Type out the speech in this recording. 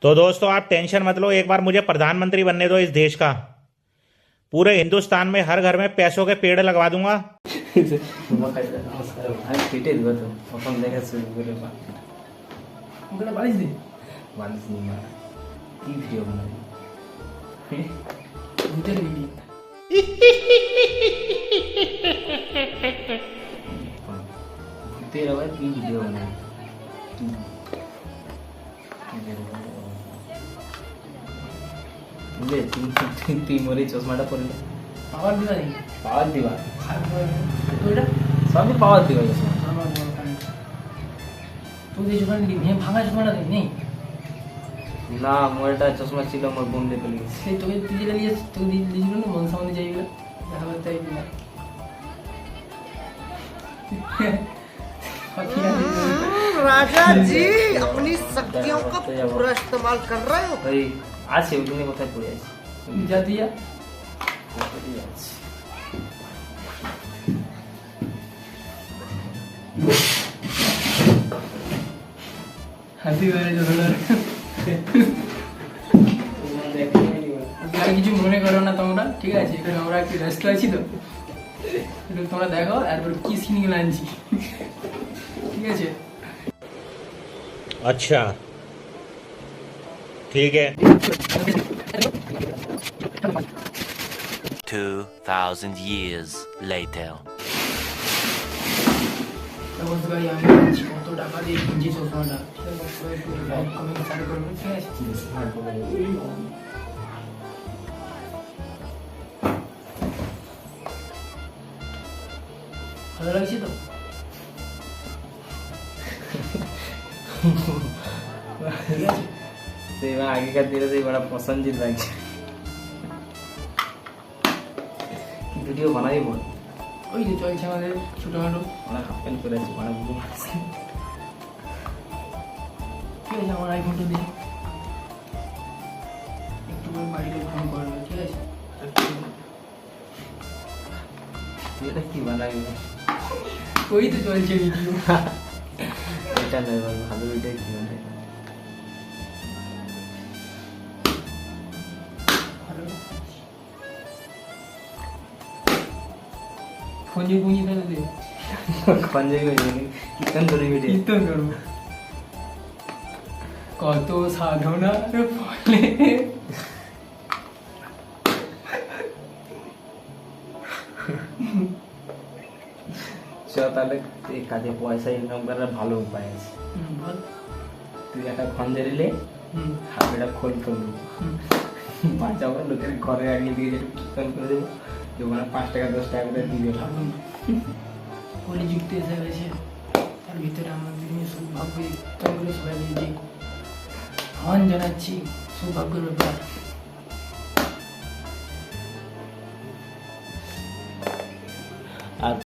तो दोस्तों आप टेंशन मत लो, एक बार मुझे प्रधानमंत्री बनने दो इस देश का। पूरे हिंदुस्तान में हर घर में पैसों के पेड़ लगवा दूंगा। কেটে দিব তো প্রথম দেখা শুরু করে ওগুলো বালিশ দে বালিশ নি মা কি ভিডিও বানাবি ভূতের ভিডিও ভূতের আবার কি ভিডিও বানাবি বুঝলে তুই মরে চশমাটা পরলে পাওয়ার দিবা নেই পাওয়ার দিবা সবই পাওয়ার দিবা চশমা তুই যে চশমা ভাঙা চশমাটা নেই না মোর একটা চশমা ছিল আমার বোন দিয়ে পেলে গেছে সেই তোকে তুই যেটা নিয়ে তুই দিয়েছিল না মন সামনে যাইবে দেখা করতে আইবি না राजा जी अपनी शक्तियों का पूरा इस्तेमाल कर रहे हो भाई आज से उतने कोথায় পড়ে আছে যা দিয়া হাসি করে জোরে আর কিছু মনে করো না তোমরা, ঠিক আছে? এখানে আমরা একটু ব্যস্ত আছি তো, একটু তোমরা দেখো এরপর কি সিনগুলো আনছি, ঠিক আছে? अच्छा ठीक है। 2000 years later. আমি আনছি কত টাকা দিয়ে কিনছি চশমাটা, ঠিক আছে? লাইক কমেন্ট শেয়ার করবেন, ঠিক আছে? ভালো লাগছে তো? ঠিক আছে, সেই আগেকার দিনে সেই বড় পছন্দের লাগছে। ভিডিও বানাই বল, ওই যে চলছে আমাদের ছোটখাটো, আমরা হাফ প্যান্ট করে আছি, মানে বুঝতে পারছি। ঠিক আছে, আমার আইফোনটা দিয়ে একটু বাড়িতে ফোন করবে, ঠিক আছে? তুই এটা কি বানাবি? ওই তো চলছে ভিডিও। এটা নয়, ভালো ভিডিও কি বানাবি? খঞ্জে গুঁজি ফেলে দে, খঞ্জে গুঁজি কীর্তন করে ভিডিও, কীর্তন করবো। কত সাধনার ফলে তাহলে এই কাজে পয়সা ইনকাম করার ভালো উপায় আছে। তুই একটা খঞ্জে নিলে হাতেটা খোল করবি, বাঁচাবো, লোকের ঘরে আগিয়ে দিয়ে যেটা কীর্তন করে দেবো, যখন 5 টাকা 10 টাকা করে দিয়ে ভাবুন কলিযুক্ত এসে গেছে, তার ভিতরে আমাদের সৌভাগ্য কীর্তন করে সবাই যে আহ্বান জানাচ্ছি, সৌভাগ্যের ব্যাপার।